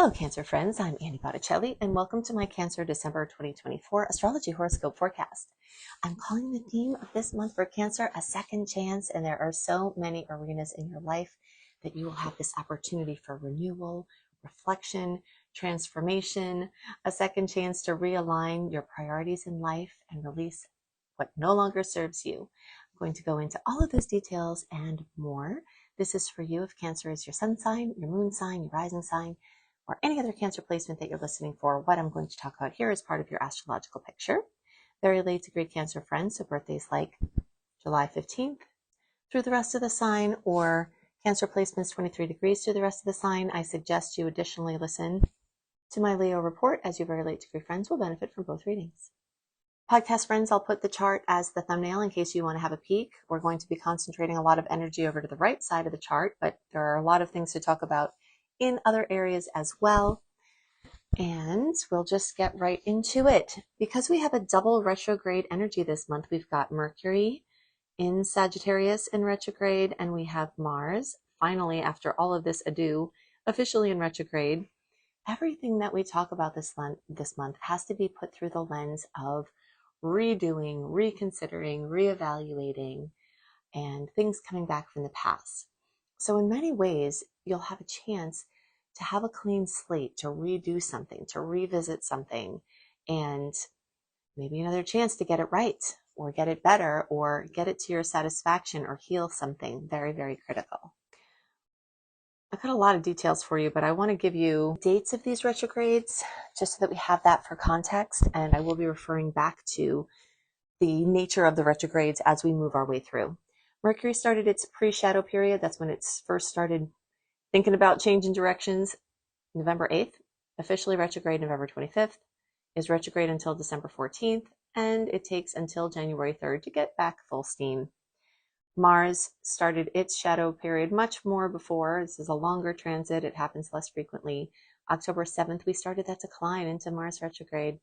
Hello, Cancer friends. I'm Annie Botticelli, and welcome to my Cancer December 2024 Astrology Horoscope Forecast. I'm calling the theme of this month for Cancer a second chance, and there are so many arenas in your life that you will have this opportunity for renewal, reflection, transformation, a second chance to realign your priorities in life and release what no longer serves you. I'm going to go into all of those details and more. This is for you if Cancer is your sun sign, your moon sign, your rising sign, or any other Cancer placement that you're listening for. What I'm going to talk about here is part of your astrological picture. Very late to great Cancer friends, so birthdays like July 15th through the rest of the sign, or Cancer placements 23 degrees through the rest of the sign. I suggest you additionally listen to my Leo report, as your very late degree friends will benefit from both readings. Podcast friends, I'll put the chart as the thumbnail in case you want to have a peek. We're going to be concentrating a lot of energy over to the right side of the chart, but there are a lot of things to talk about in other areas as well. And we'll just get right into it. Because we have a double retrograde energy this month, we've got Mercury in Sagittarius in retrograde, and we have Mars, finally, after all of this ado, officially in retrograde. Everything that we talk about this month has to be put through the lens of redoing, reconsidering, reevaluating, and things coming back from the past. So in many ways, you'll have a chance to have a clean slate, to redo something, to revisit something, and maybe another chance to get it right, or get it better, or get it to your satisfaction, or heal something very, very critical. I've got a lot of details for you, but I want to give you dates of these retrogrades, just so that we have that for context, and I will be referring back to the nature of the retrogrades as we move our way through. Mercury started its pre-shadow period. That's when it's first started thinking about changing directions. November 8th, officially retrograde November 25th, is retrograde until December 14th, and it takes until January 3rd to get back full steam. Mars started its shadow period much more before. This is a longer transit. It happens less frequently. October 7th, we started that decline into Mars retrograde.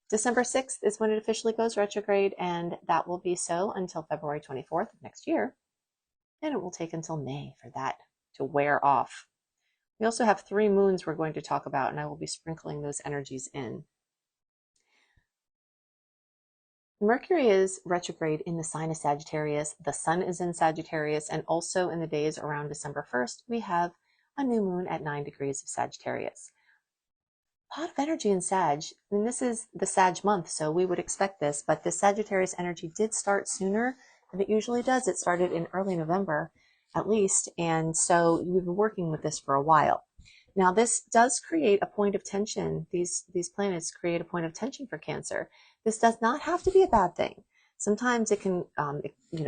December 6th is when it officially goes retrograde, and that will be so until February 24th of next year. And it will take until May for that to wear off. We also have 3 moons we're going to talk about, and I will be sprinkling those energies in. Mercury is retrograde in the sign of Sagittarius. The sun is in Sagittarius, and also in the days around December 1st, we have a new moon at 9 degrees of Sagittarius. A lot of energy in Sag. I mean, this is the Sag month, so we would expect this, but the Sagittarius energy did start sooner than it usually does. It started in early November, at least, and so we've been working with this for a while. Now, this does create a point of tension. These planets create a point of tension for Cancer. This does not have to be a bad thing. Sometimes it can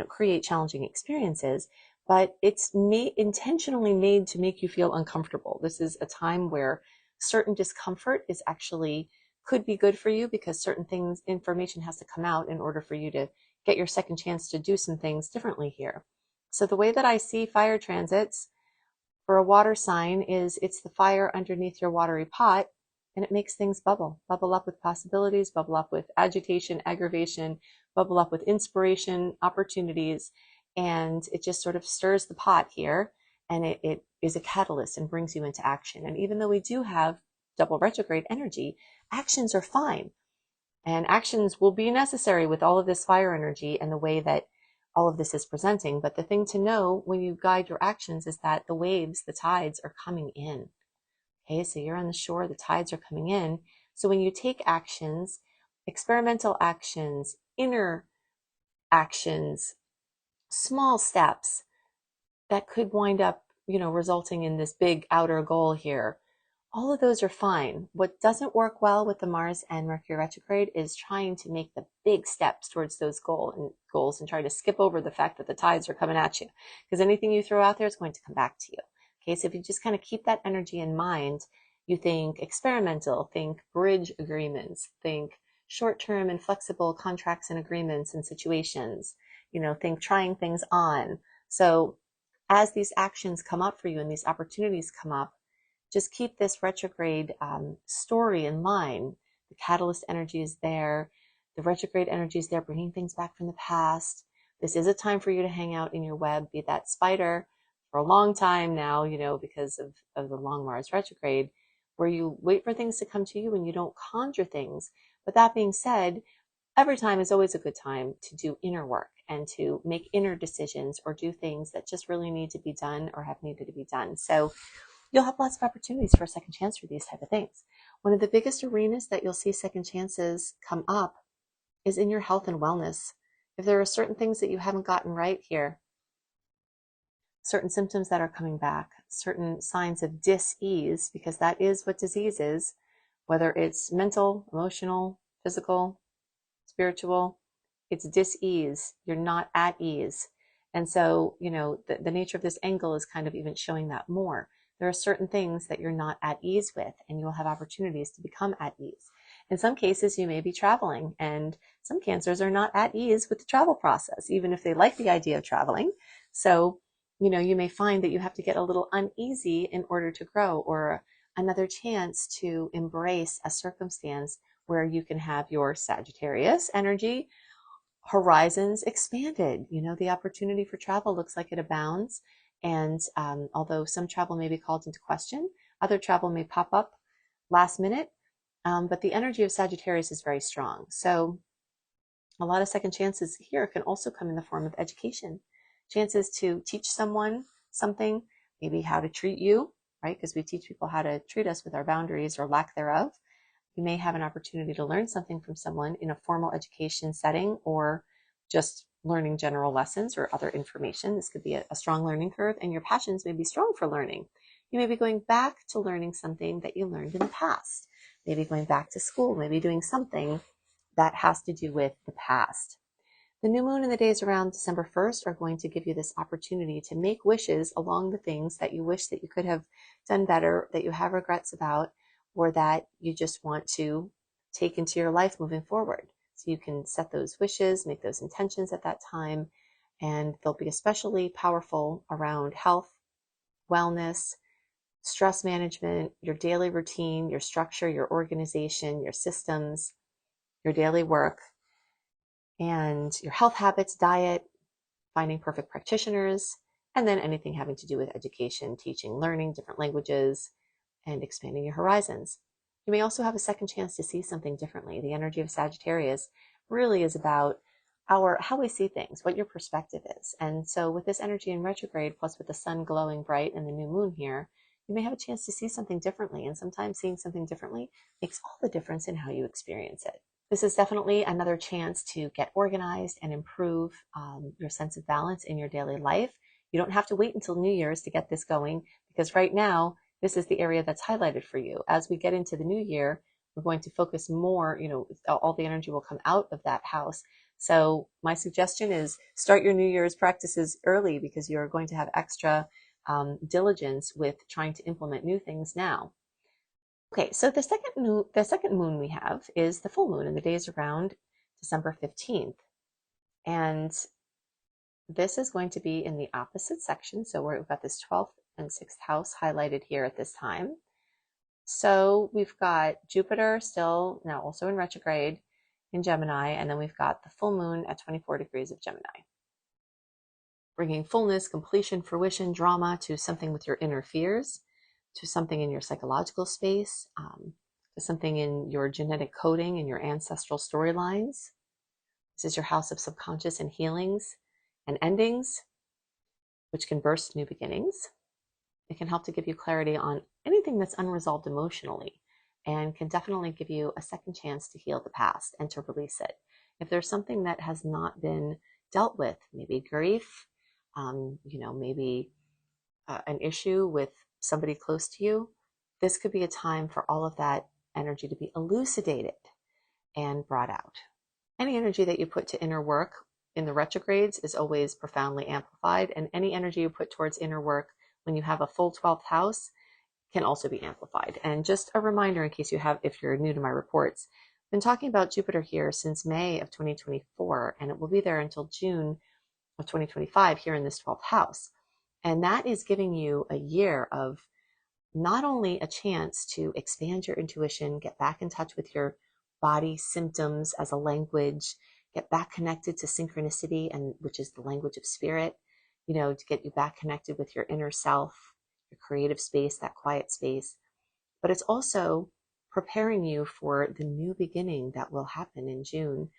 create challenging experiences, but it's intentionally made to make you feel uncomfortable. This is a time where certain discomfort is actually could be good for you, because certain things, information has to come out in order for you to get your second chance to do some things differently here. So the way that I see fire transits for a water sign is it's the fire underneath your watery pot, and it makes things bubble up with possibilities, bubble up with agitation, aggravation, bubble up with inspiration, opportunities, and it just sort of stirs the pot here, and it is a catalyst and brings you into action. And even though we do have double retrograde energy, actions are fine, and actions will be necessary with all of this fire energy and the way that all of this is presenting. But the thing to know when you guide your actions is that the waves, the tides, are coming in. Okay, so you're on the shore, the tides are coming in. So when you take actions, experimental actions, inner actions, small steps that could wind up, resulting in this big outer goal here, all of those are fine. What doesn't work well with the Mars and Mercury retrograde is trying to make the big steps towards those goals and try to skip over the fact that the tides are coming at you, because anything you throw out there is going to come back to you. Okay, so if you just kind of keep that energy in mind, you think experimental, think bridge agreements, think short-term and flexible contracts and agreements and situations, think trying things on. So as these actions come up for you and these opportunities come up, just keep this retrograde story in mind. The catalyst energy is there. The retrograde energy is there, bringing things back from the past. This is a time for you to hang out in your web, be that spider for a long time now, because of the long Mars retrograde. where you wait for things to come to you and you don't conjure things. But that being said, every time is always a good time to do inner work and to make inner decisions or do things that just really need to be done or have needed to be done. So you'll have lots of opportunities for a second chance for these type of things. One of the biggest arenas that you'll see second chances come up is in your health and wellness. If there are certain things that you haven't gotten right here, certain symptoms that are coming back, certain signs of dis-ease, because that is what disease is, whether it's mental, emotional, physical, spiritual, it's dis-ease. You're not at ease. And so, the nature of this angle is kind of even showing that more. There are certain things that you're not at ease with, and you'll have opportunities to become at ease. In some cases, you may be traveling, and some cancers are not at ease with the travel process, even if they like the idea of traveling. So, you may find that you have to get a little uneasy in order to grow, or another chance to embrace a circumstance where you can have your Sagittarius energy horizons expanded. The opportunity for travel looks like it abounds. And although some travel may be called into question, other travel may pop up last minute. But the energy of Sagittarius is very strong. So a lot of second chances here can also come in the form of education. Chances to teach someone something, maybe how to treat you, right? Because we teach people how to treat us with our boundaries or lack thereof. You may have an opportunity to learn something from someone in a formal education setting, or just learning general lessons or other information. This could be a strong learning curve, and your passions may be strong for learning. You may be going back to learning something that you learned in the past, maybe going back to school, maybe doing something that has to do with the past. The new moon and the days around December 1st are going to give you this opportunity to make wishes along the things that you wish that you could have done better, that you have regrets about, or that you just want to take into your life moving forward. So you can set those wishes, make those intentions at that time, and they'll be especially powerful around health, wellness, stress management, your daily routine, your structure, your organization, your systems, your daily work, and your health habits, diet, finding perfect practitioners, and then anything having to do with education, teaching, learning different languages, and expanding your horizons. You may also have a second chance to see something differently. The energy of Sagittarius really is about how we see things, what your perspective is. And so with this energy in retrograde, plus with the sun glowing bright and the new moon here, you may have a chance to see something differently. And sometimes seeing something differently makes all the difference in how you experience it. This is definitely another chance to get organized and improve your sense of balance in your daily life. You don't have to wait until New Year's to get this going, because right now, this is the area that's highlighted for you. As we get into the new year, we're going to focus more, all the energy will come out of that house. So my suggestion is start your New Year's practices early, because you're going to have extra diligence with trying to implement new things now. Okay, so the second moon we have is the full moon, and the days around December 15th. And this is going to be in the opposite section. So we've got this 12th and 6th house highlighted here at this time. So we've got Jupiter still now also in retrograde in Gemini, and then we've got the full moon at 24 degrees of Gemini, bringing fullness, completion, fruition, drama to something with your inner fears, to something in your psychological space, to something in your genetic coding and your ancestral storylines. This is your house of subconscious and healings and endings, which can burst new beginnings. It can help to give you clarity on anything that's unresolved emotionally, and can definitely give you a second chance to heal the past and to release it. If there's something that has not been dealt with, maybe grief, maybe an issue with somebody close to you, this could be a time for all of that energy to be elucidated and brought out. Any energy that you put to inner work in the retrogrades is always profoundly amplified, and any energy you put towards inner work when you have a full 12th house can also be amplified. And just a reminder, in case if you're new to my reports, I've been talking about Jupiter here since May of 2024, and it will be there until June of 2025 here in this 12th house. And that is giving you a year of not only a chance to expand your intuition, get back in touch with your body symptoms as a language, get back connected to synchronicity, and which is the language of spirit, to get you back connected with your inner self, your creative space, that quiet space. but it's also preparing you for the new beginning that will happen in June,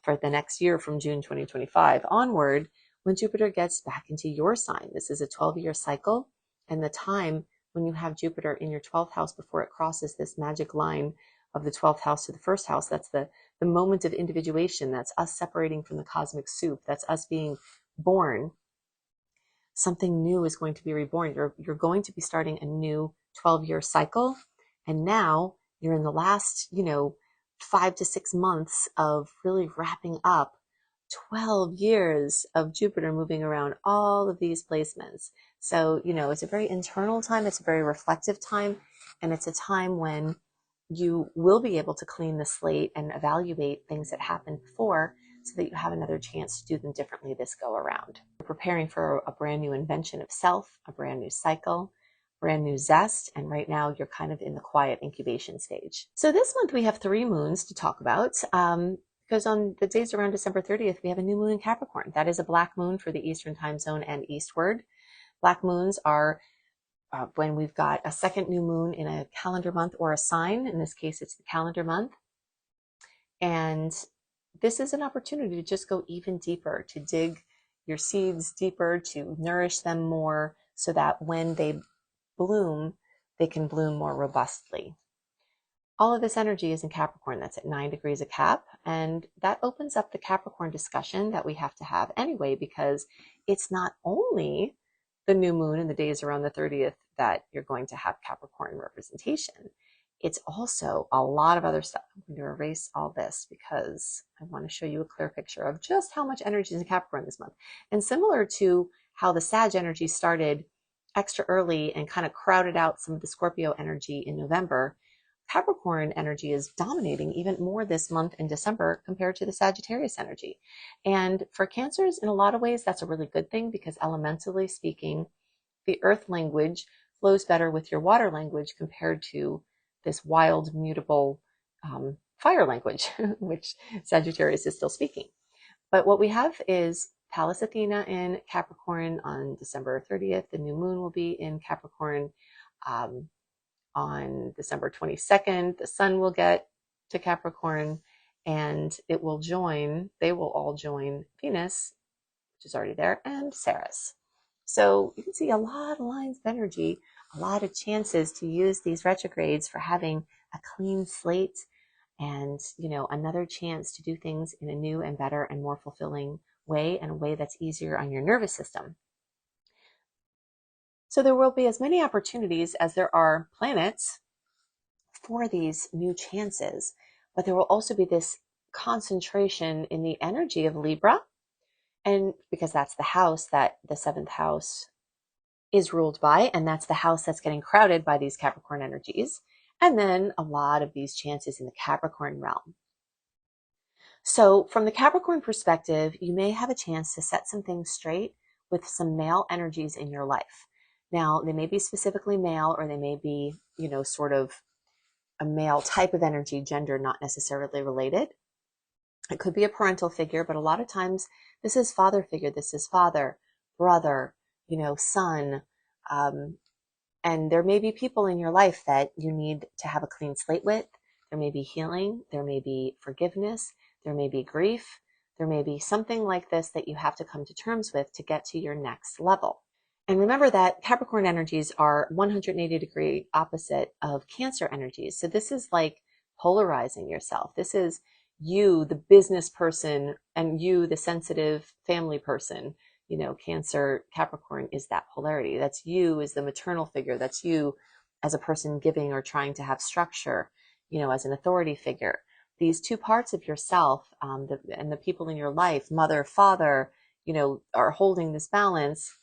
for the next year from June 2025 onward, when Jupiter gets back into your sign. This is a 12-year cycle, and the time when you have Jupiter in your 12th house before it crosses this magic line of the 12th house to the first house, that's the moment of individuation. That's us separating from the cosmic soup. That's us being born. Something new is going to be reborn. You're going to be starting a new 12-year cycle. And now you're in the last, 5 to 6 months of really wrapping up 12 years of Jupiter moving around all of these placements. So, it's a very internal time. It's a very reflective time. And it's a time when you will be able to clean the slate and evaluate things that happened before, so that you have another chance to do them differently this go around. You're preparing for a brand new invention of self, a brand new cycle, brand new zest, and right now you're kind of in the quiet incubation stage. So this month we have 3 moons to talk about, because on the days around December 30th, we have a new moon in Capricorn. That is a black moon for the Eastern time zone and eastward. Black moons are when we've got a second new moon in a calendar month or a sign. In this case, it's the calendar month. And this is an opportunity to just go even deeper, to dig your seeds deeper, to nourish them more, so that when they bloom, they can bloom more robustly. All of this energy is in Capricorn. That's at 9 degrees of Cap. And that opens up the Capricorn discussion that we have to have anyway, because it's not only the new moon in the days around the 30th that you're going to have Capricorn representation. It's also a lot of other stuff. I'm going to erase all this because I want to show you a clear picture of just how much energy is in Capricorn this month. And similar to how the Sag energy started extra early and kind of crowded out some of the Scorpio energy in November, Capricorn energy is dominating even more this month in December compared to the Sagittarius energy. And for Cancers, in a lot of ways, that's a really good thing, because elementally speaking, the earth language flows better with your water language compared to this wild, mutable fire language, which Sagittarius is still speaking. But what we have is Pallas Athena in Capricorn on December 30th. The new moon will be in Capricorn. On December 22nd, the sun will get to Capricorn, and they will all join Venus, which is already there, and Ceres. So you can see a lot of lines of energy, a lot of chances to use these retrogrades for having a clean slate and, another chance to do things in a new and better and more fulfilling way, and a way that's easier on your nervous system. So there will be as many opportunities as there are planets for these new chances, but there will also be this concentration in the energy of Libra. And because that's the house that the 7th house is ruled by, and that's the house that's getting crowded by these Capricorn energies. And then a lot of these chances in the Capricorn realm. So from the Capricorn perspective, you may have a chance to set some things straight with some male energies in your life. Now, they may be specifically male, or they may be, sort of a male type of energy, gender not necessarily related. It could be a parental figure, but a lot of times this is father figure. This is father, brother, son. And there may be people in your life that you need to have a clean slate with. There may be healing. There may be forgiveness. There may be grief. There may be something like this that you have to come to terms with to get to your next level. And remember that Capricorn energies are 180-degree opposite of Cancer energies. So this is like polarizing yourself. This is you, the business person, and you, the sensitive family person. Cancer, Capricorn is that polarity. That's you as the maternal figure. That's you as a person giving or trying to have structure, as an authority figure. These two parts of yourself, and the people in your life, mother, father, are holding this balance.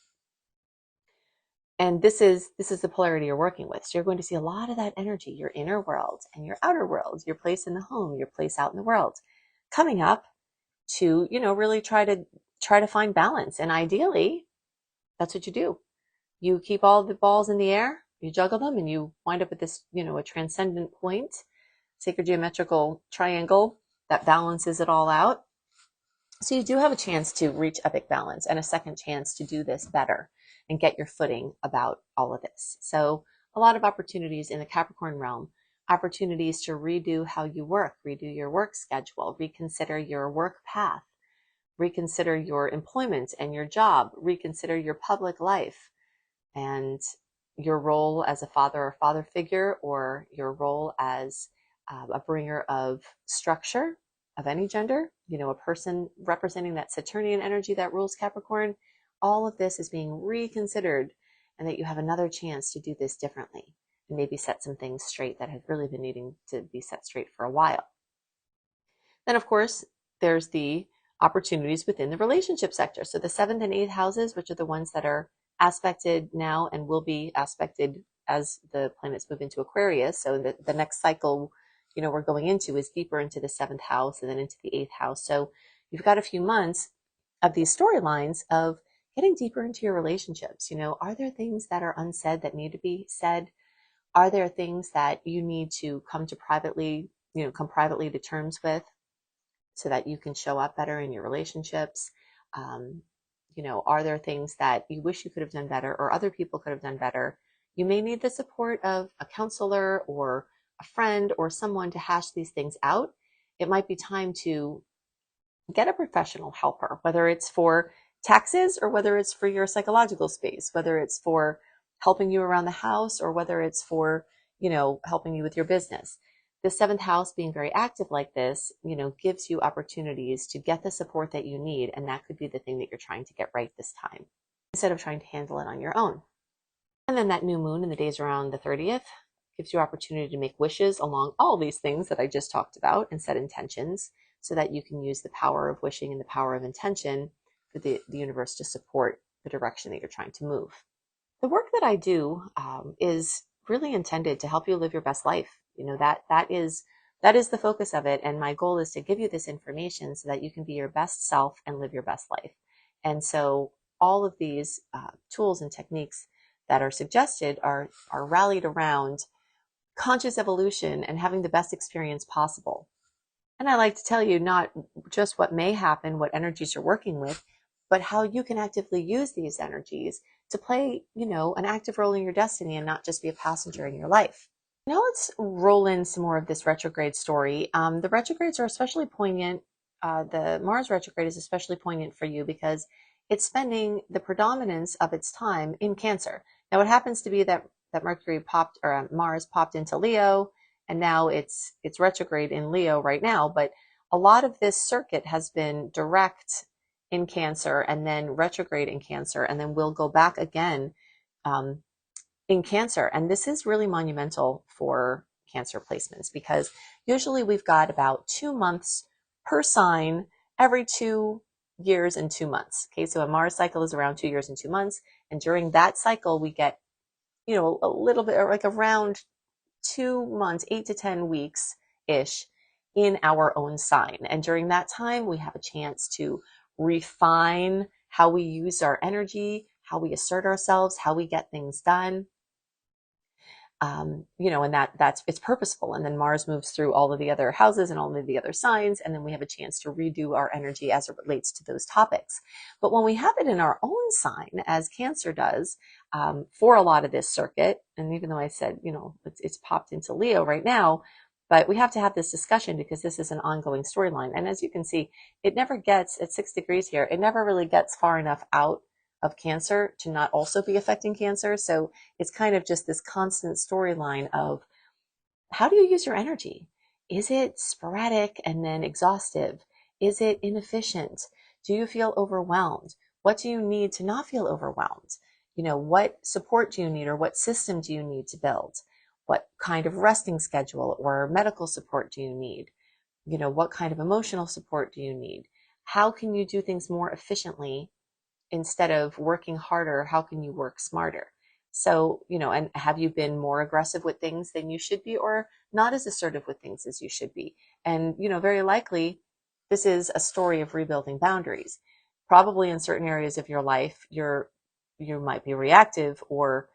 And this is the polarity you're working with. So you're going to see a lot of that energy, your inner world and your outer world, your place in the home, your place out in the world, coming up to, really try to find balance. And ideally, that's what you do. You keep all the balls in the air, you juggle them, and you wind up at this, a transcendent point, sacred geometrical triangle that balances it all out. So you do have a chance to reach epic balance and a second chance to do this better and get your footing about all of this. So a lot of opportunities in the Capricorn realm, opportunities to redo how you work, redo your work schedule, reconsider your work path, reconsider your employment and your job, reconsider your public life and your role as a father or father figure, or your role as a bringer of structure of any gender, a person representing that Saturnian energy that rules Capricorn. All of this is being reconsidered, and that you have another chance to do this differently and maybe set some things straight that have really been needing to be set straight for a while. Then, of course, there's the opportunities within the relationship sector. So the 7th and 8th houses, which are the ones that are aspected now and will be aspected as the planets move into Aquarius. So the next cycle, we're going into is deeper into the 7th house and then into the 8th house. So you've got a few months of these storylines of getting deeper into your relationships. Are there things that are unsaid that need to be said? Are there things that you need to come privately to terms with, so that you can show up better in your relationships? Are there things that you wish you could have done better or other people could have done better? You may need the support of a counselor or a friend or someone to hash these things out. It might be time to get a professional helper, whether it's for taxes or whether it's for your psychological space, whether it's for helping you around the house or whether it's for, helping you with your business. The 7th house being very active like this, gives you opportunities to get the support that you need. And that could be the thing that you're trying to get right this time, instead of trying to handle it on your own. And then that new moon in the days around the 30th gives you opportunity to make wishes along all these things that I just talked about and set intentions, so that you can use the power of wishing and the power of intention for the universe to support the direction that you're trying to move. The work that I do is really intended to help you live your best life. That is the focus of it. And my goal is to give you this information so that you can be your best self and live your best life. And so all of these tools and techniques that are suggested are rallied around conscious evolution and having the best experience possible. And I like to tell you not just what may happen, what energies you're working with, but how you can actively use these energies to play, an active role in your destiny and not just be a passenger in your life. Now let's roll in some more of this retrograde story. The retrogrades are especially poignant. The Mars retrograde is especially poignant for you because it's spending the predominance of its time in Cancer. Now it happens to be that Mercury Mars popped into Leo, and now it's retrograde in Leo right now. But a lot of this circuit has been direct in Cancer and then retrograde in Cancer, and then we'll go back again in Cancer. And this is really monumental for Cancer placements because usually we've got about 2 months per sign every 2 years and 2 months. Okay, so a Mars cycle is around 2 years and 2 months. And during that cycle, we get, a little bit, or like around 2 months, 8 to 10 weeks ish in our own sign. And during that time, we have a chance to refine how we use our energy, how we assert ourselves, how we get things done. And it's purposeful. And then Mars moves through all of the other houses and all of the other signs. And then we have a chance to redo our energy as it relates to those topics. But when we have it in our own sign, as Cancer does, for a lot of this circuit, and even though I said, it's popped into Leo right now, but we have to have this discussion because this is an ongoing storyline. And as you can see, it never gets, at 6 degrees here, it never really gets far enough out of Cancer to not also be affecting Cancer. So it's kind of just this constant storyline of how do you use your energy? Is it sporadic and then exhaustive? Is it inefficient? Do you feel overwhelmed? What do you need to not feel overwhelmed? What support do you need, or what system do you need to build? What kind of resting schedule or medical support do you need? What kind of emotional support do you need? How can you do things more efficiently? Instead of working harder, how can you work smarter? So, and have you been more aggressive with things than you should be, or not as assertive with things as you should be? And, very likely this is a story of rebuilding boundaries. Probably in certain areas of your life, you might be reactive or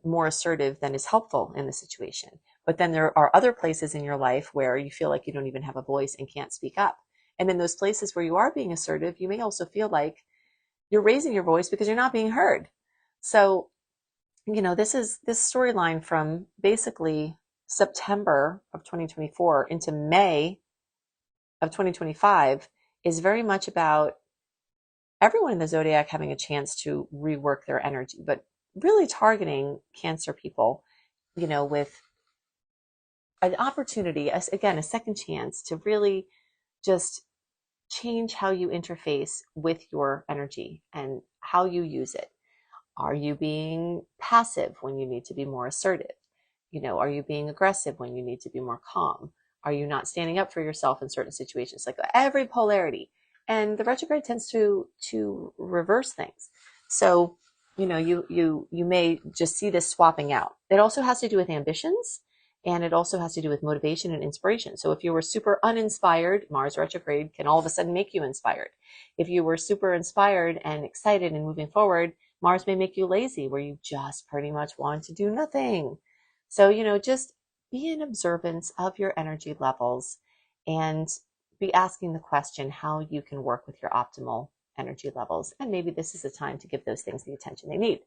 more assertive than is helpful in the situation. But then there are other places in your life where you feel like you don't even have a voice and can't speak up. And in those places where you are being assertive, you may also feel like you're raising your voice because you're not being heard. So, this is this storyline from basically September of 2024 into May of 2025 is very much about everyone in the zodiac having a chance to rework their energy, but really targeting Cancer people, with an opportunity, again, a second chance to really just change how you interface with your energy and how you use it. Are you being passive when you need to be more assertive? Are you being aggressive when you need to be more calm? Are you not standing up for yourself in certain situations? Like every polarity. And the retrograde tends to reverse things. So, you may just see this swapping out. It also has to do with ambitions, and it also has to do with motivation and inspiration. So if you were super uninspired, Mars retrograde can all of a sudden make you inspired. If you were super inspired and excited and moving forward, Mars may make you lazy, where you just pretty much want to do nothing. So, just be in observance of your energy levels and be asking the question how you can work with your optimal energy levels. And maybe this is a time to give those things the attention they need.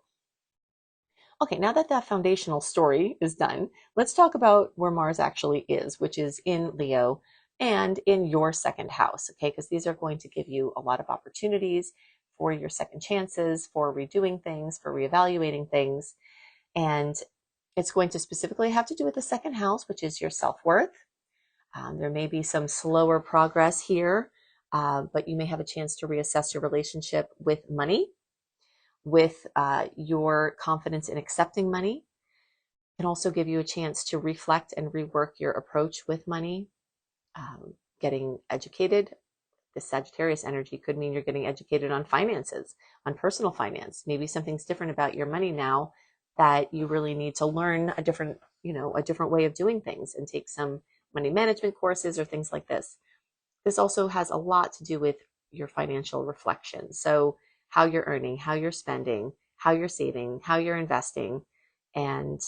Okay, now that that foundational story is done, let's talk about where Mars actually is, which is in Leo and in your second house, okay? Because these are going to give you a lot of opportunities for your second chances, for redoing things, for reevaluating things. And it's going to specifically have to do with the second house, which is your self-worth. There may be some slower progress here, but you may have a chance to reassess your relationship with money, with your confidence in accepting money. It can also give you a chance to reflect and rework your approach with money. Getting educated. The Sagittarius energy could mean you're getting educated on finances, on personal finance. Maybe something's different about your money now that you really need to learn a different way of doing things and take some money management courses or things like this. This also has a lot to do with your financial reflection. So how you're earning, how you're spending, how you're saving, how you're investing, and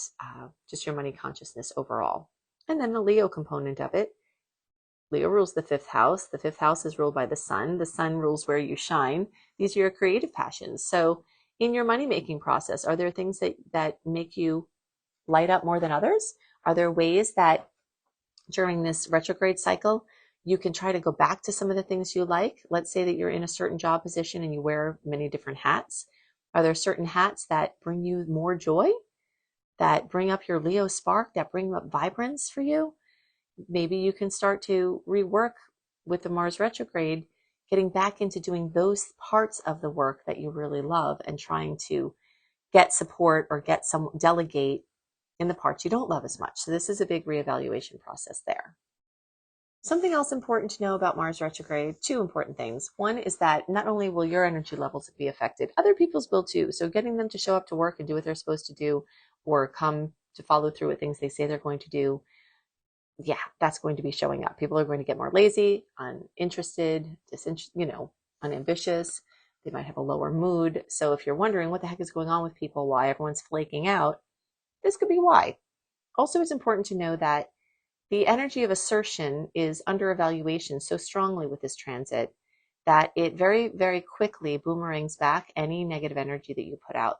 just your money consciousness overall. And then the Leo component of it. Leo rules the fifth house. The fifth house is ruled by the sun. The sun rules where you shine. These are your creative passions. So in your money-making process, are there things that make you light up more than others? Are there ways that during this retrograde cycle, you can try to go back to some of the things you like? Let's say that you're in a certain job position and you wear many different hats. Are there certain hats that bring you more joy, that bring up your Leo spark, that bring up vibrance for you? Maybe you can start to rework with the Mars retrograde, getting back into doing those parts of the work that you really love and trying to get support or get some delegate in the parts you don't love as much. So this is a big reevaluation process there. Something else important to know about Mars retrograde, two important things. One is that not only will your energy levels be affected, other people's will too. So getting them to show up to work and do what they're supposed to do, or come to follow through with things they say they're going to do, yeah, that's going to be showing up. People are going to get more lazy, uninterested, unambitious. They might have a lower mood. So if you're wondering what the heck is going on with people, why everyone's flaking out, this could be why. Also, it's important to know that the energy of assertion is under evaluation so strongly with this transit that it very, very quickly boomerangs back any negative energy that you put out.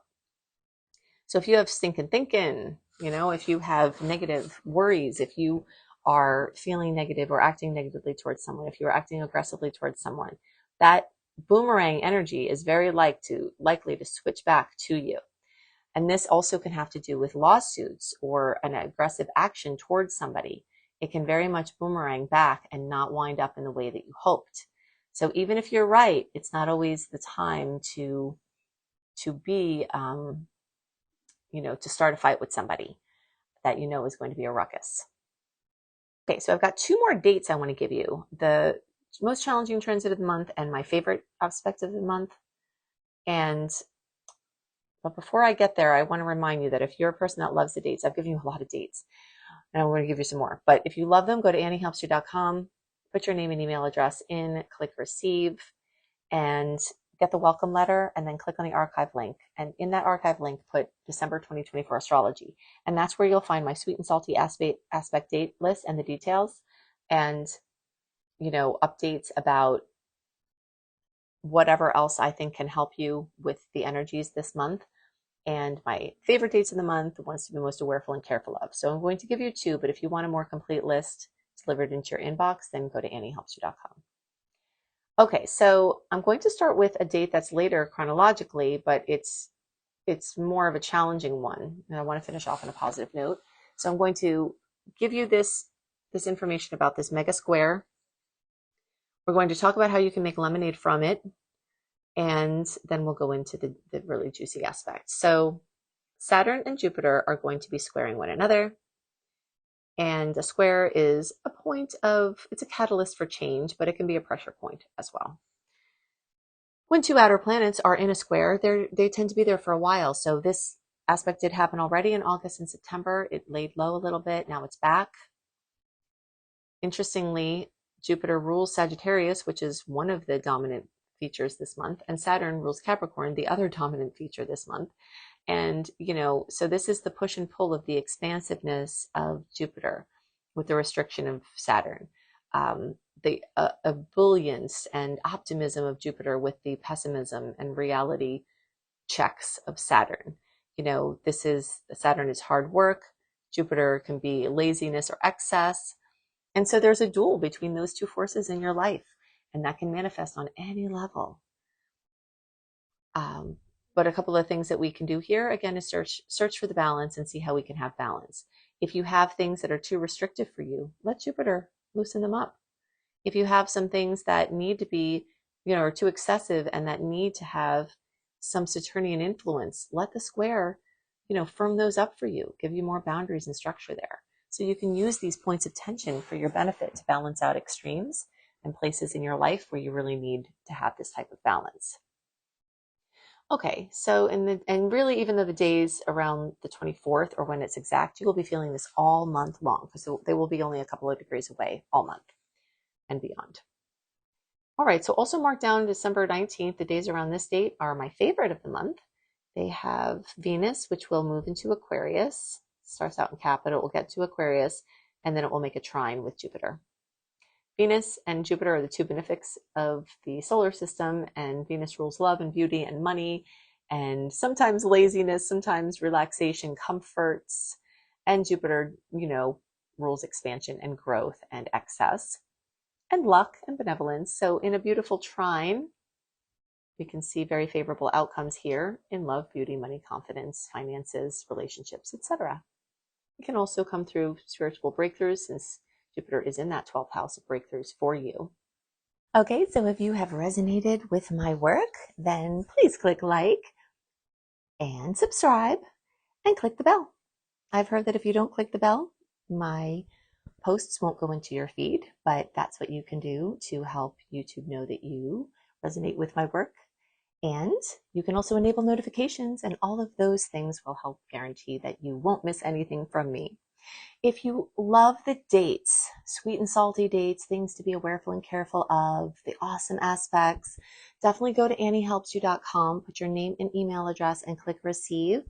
So if you have stinking thinking, if you have negative worries, if you are feeling negative or acting negatively towards someone, if you're acting aggressively towards someone, that boomerang energy is very likely to switch back to you. And this also can have to do with lawsuits or an aggressive action towards somebody. It can very much boomerang back and not wind up in the way that you hoped. So even if you're right, it's not always the time to be, to start a fight with somebody that is going to be a ruckus. Okay, so I've got two more dates I want to give you. The most challenging transit of the month and my favorite aspect of the month. But before I get there, I want to remind you that if you're a person that loves the dates, I've given you a lot of dates, and I'm going to give you some more. But if you love them, go to anniehelpsyou.com, put your name and email address in, click receive, and get the welcome letter, and then click on the archive link. And in that archive link, put December 2024 astrology. And that's where you'll find my sweet and salty aspect date list and the details, and updates about whatever else I think can help you with the energies this month. and my favorite dates of the month, the ones to be most awareful and careful of. So I'm going to give you 2, but if you want a more complete list delivered into your inbox, then go to anniehelpsyou.com. Okay, so I'm going to start with a date that's later chronologically, but it's more of a challenging one, and I want to finish off on a positive note. So I'm going to give you this information about this mega square. We're going to talk about how you can make lemonade from it, and then we'll go into the really juicy aspects. So Saturn and Jupiter are going to be squaring one another, and a square is a point of, it's a catalyst for change, but it can be a pressure point as well. When 2 outer planets are in a square, they tend to be there for a while. So this aspect did happen already in August and September. It laid low a little bit. Now it's back. Interestingly, Jupiter rules Sagittarius, which is one of the dominant features this month, and Saturn rules Capricorn, the other dominant feature this month. And, so this is the push and pull of the expansiveness of Jupiter with the restriction of Saturn. The ebullience and optimism of Jupiter with the pessimism and reality checks of Saturn. Saturn is hard work. Jupiter can be laziness or excess. And so there's a duel between those 2 forces in your life, and that can manifest on any level. But a couple of things that we can do here, again, is search for the balance and see how we can have balance. If you have things that are too restrictive for you, let Jupiter loosen them up. If you have some things that need to be, are too excessive and that need to have some Saturnian influence, let the square, firm those up for you, give you more boundaries and structure there. So you can use these points of tension for your benefit to balance out extremes and places in your life where you really need to have this type of balance. Okay, so and really, even though the days around the 24th or when it's exact, you will be feeling this all month long, because they will be only a couple of degrees away all month and beyond. All right, so also mark down December 19th. The days around this date are my favorite of the month. They have Venus, which will move into Aquarius. Starts out in Cap, but it will get to Aquarius, and then it will make a trine with Jupiter. Venus and Jupiter are the 2 benefics of the solar system, and Venus rules love and beauty and money, and sometimes laziness, sometimes relaxation, comforts, and Jupiter, rules expansion and growth and excess, and luck and benevolence. So in a beautiful trine, we can see very favorable outcomes here in love, beauty, money, confidence, finances, relationships, etc. It can also come through spiritual breakthroughs, since Jupiter is in that 12th house of breakthroughs for you. Okay, so if you have resonated with my work, then please click like and subscribe and click the bell. I've heard that if you don't click the bell, my posts won't go into your feed, but that's what you can do to help YouTube know that you resonate with my work. And you can also enable notifications, and all of those things will help guarantee that you won't miss anything from me. If you love the dates, sweet and salty dates, things to be awareful and careful of, the awesome aspects, definitely go to anniehelpsyou.com, put your name and email address, and click receive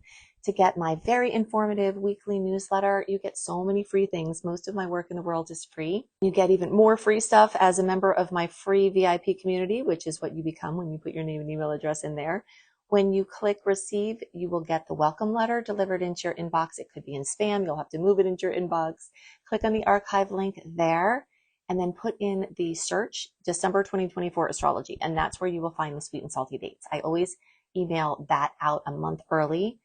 to get my very informative weekly newsletter. You get so many free things. Most of my work in the world is free. You get even more free stuff as a member of my free VIP community, which is what you become when you put your name and email address in there. When you click receive, you will get the welcome letter delivered into your inbox. It could be in spam. You'll have to move it into your inbox. Click on the archive link there, and then put in the search December 2024 astrology. And that's where you will find the sweet and salty dates. I always email that out a month early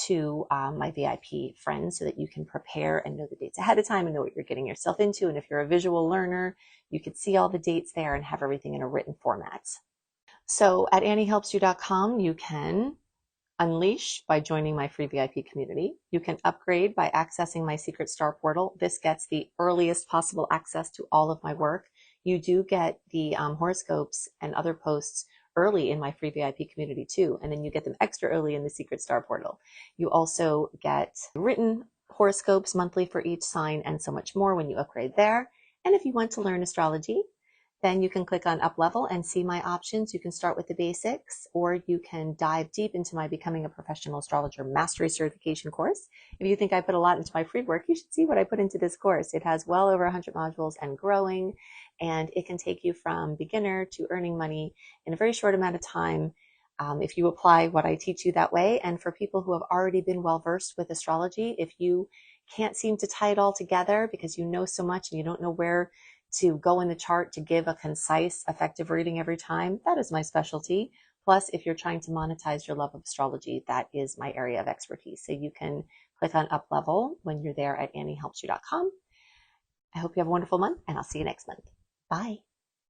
to my VIP friends so that you can prepare and know the dates ahead of time and know what you're getting yourself into. And if you're a visual learner, you could see all the dates there and have everything in a written format. So at anniehelpsyou.com, you can unleash by joining my free VIP community. You can upgrade by accessing my secret star portal. This gets the earliest possible access to all of my work. You do get the horoscopes and other posts early in my free VIP community too, and then you get them extra early in the secret star portal. You also get written horoscopes monthly for each sign and so much more when you upgrade there. And if you want to learn astrology, then you can click on up level and see my options. You can start with the basics, or you can dive deep into my Becoming a Professional Astrologer Mastery Certification course. If you think I put a lot into my free work, you should see what I put into this course. It has well over 100 modules and growing, and it can take you from beginner to earning money in a very short amount of time. if you apply what I teach you that way. And for people who have already been well versed with astrology, if you can't seem to tie it all together because you know so much and you don't know where to go in the chart to give a concise, effective reading every time, that is my specialty. Plus, if you're trying to monetize your love of astrology, that is my area of expertise. So you can click on Up Level when you're there at anniehelpsyou.com. I hope you have a wonderful month, and I'll see you next month. Bye.